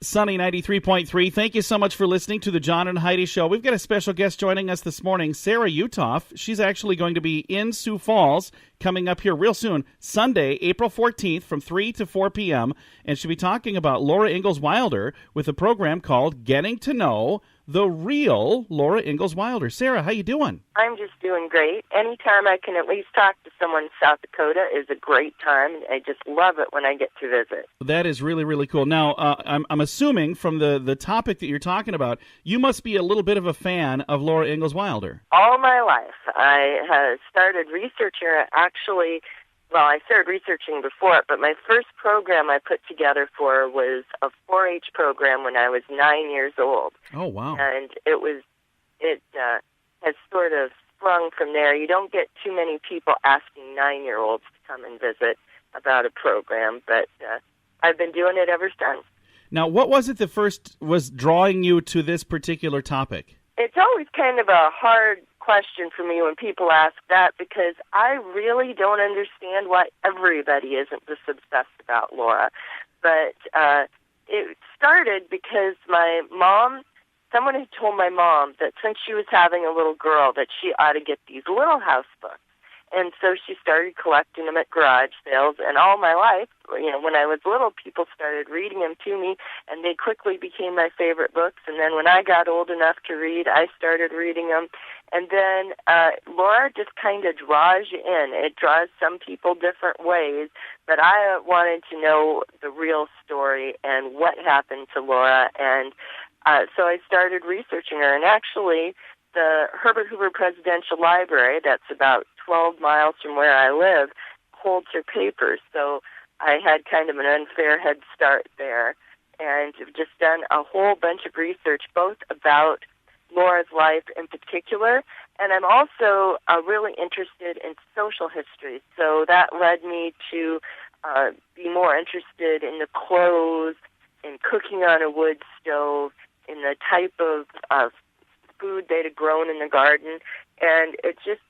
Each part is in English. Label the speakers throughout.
Speaker 1: Sunny 93.3. Thank you so much for listening to the John and Heidi Show. We've got a special guest joining us this morning, Sarah Uthoff. She's actually going to be in Sioux Falls coming up here real soon, Sunday, April 14th from 3 to 4 p.m. And she'll be talking about Laura Ingalls Wilder with a program called Getting to Know the Real Laura Ingalls Wilder. Sarah, how you doing?
Speaker 2: I'm just doing great. Anytime I can at least talk to someone in South Dakota is a great time. I just love it when I get to visit.
Speaker 1: That is really, really cool. Now, I'm assuming from the topic that you're talking about, you must be a little bit of a fan of Laura Ingalls Wilder.
Speaker 2: All my life. I started researching her actually. Well, I started researching before it, but my first program I put together for her was a 4-H program when I was 9 years old.
Speaker 1: Oh, wow.
Speaker 2: And it has sort of sprung from there. You don't get too many people asking 9-year-olds to come and visit about a program, but I've been doing it ever since.
Speaker 1: Now, what was it that first was drawing you to this particular topic?
Speaker 2: It's always kind of a hard question for me when people ask that, because I really don't understand why everybody isn't this obsessed about Laura. But it started because someone had told my mom that since she was having a little girl that she ought to get these Little House books. And so she started collecting them at garage sales, and all my life, when I was little, people started reading them to me, and they quickly became my favorite books. And then when I got old enough to read, I started reading them. And then Laura just kind of draws you in. It draws some people different ways, but I wanted to know the real story and what happened to Laura. And so I started researching her, and actually the Herbert Hoover Presidential Library, that's about 12 miles from where I live, holds her papers. So I had kind of an unfair head start there, and have just done a whole bunch of research, both about Laura's life in particular, and I'm also really interested in social history. So that led me to be more interested in the clothes, in cooking on a wood stove, in the type of food they'd have grown in the garden, and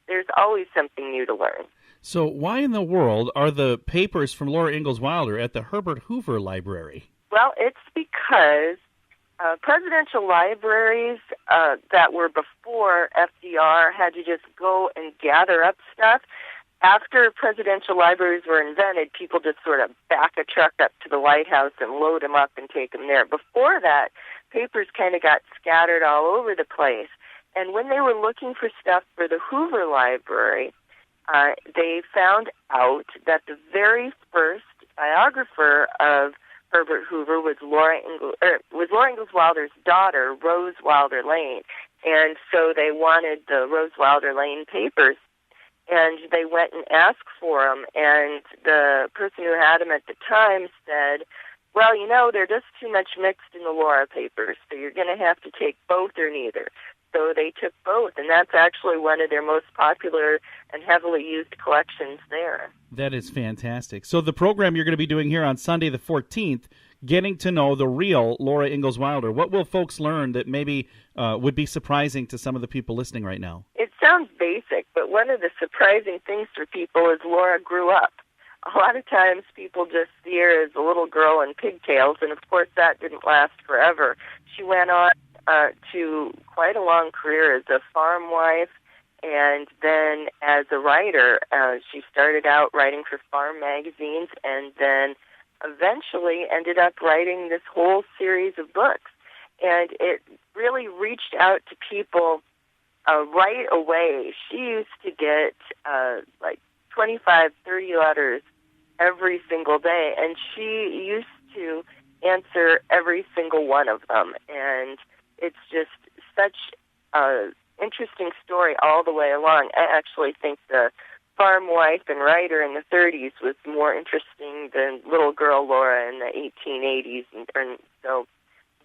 Speaker 2: there's always something new to learn.
Speaker 1: So why in the world are the papers from Laura Ingalls Wilder at the Herbert Hoover Library?
Speaker 2: Well, it's because presidential libraries that were before FDR had to just go and gather up stuff. After presidential libraries were invented, people just sort of back a truck up to the White House and load them up and take them there. Before that, papers kind of got scattered all over the place. And when they were looking for stuff for the Hoover Library, they found out that the very first biographer of Herbert Hoover was Laura Ingalls Wilder's daughter, Rose Wilder Lane. And so they wanted the Rose Wilder Lane papers, and they went and asked for them. And the person who had them at the time said, well, they're just too much mixed in the Laura papers, so you're going to have to take both or neither. So they took both, and that's actually one of their most popular and heavily used collections there.
Speaker 1: That is fantastic. So the program you're going to be doing here on Sunday the 14th, Getting to Know the Real Laura Ingalls Wilder, what will folks learn that maybe would be surprising to some of the people listening right now?
Speaker 2: It sounds basic, but one of the surprising things for people is Laura grew up. A lot of times people just see her as a little girl in pigtails, and of course that didn't last forever. She went on to quite a long career as a farm wife, and then as a writer. She started out writing for farm magazines, and then eventually ended up writing this whole series of books. And it really reached out to people right away. She used to get like 25, 30 letters every single day, and she used to answer every single one of them. And it's just such an interesting story all the way along. I actually think the farm wife and writer in the 30s was more interesting than little girl Laura in the 1880s.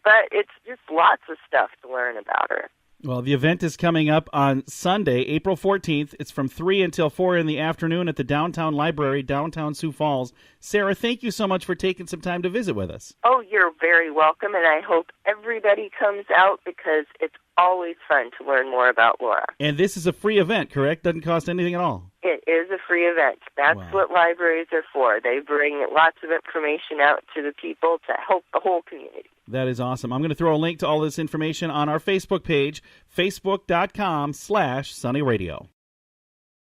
Speaker 2: But it's just lots of stuff to learn about her.
Speaker 1: Well, the event is coming up on Sunday, April 14th. It's from 3 until 4 in the afternoon at the Downtown Library, downtown Sioux Falls. Sarah, thank you so much for taking some time to visit with us.
Speaker 2: Oh, you're very welcome, and I hope everybody comes out because it's always fun to learn more about Laura.
Speaker 1: And this is a free event, correct? Doesn't cost anything at all.
Speaker 2: It is a free event. That's what libraries are for. They bring lots of information out to the people to help the whole community.
Speaker 1: That is awesome. I'm going to throw a link to all this information on our Facebook page, facebook.com/sunnyradio.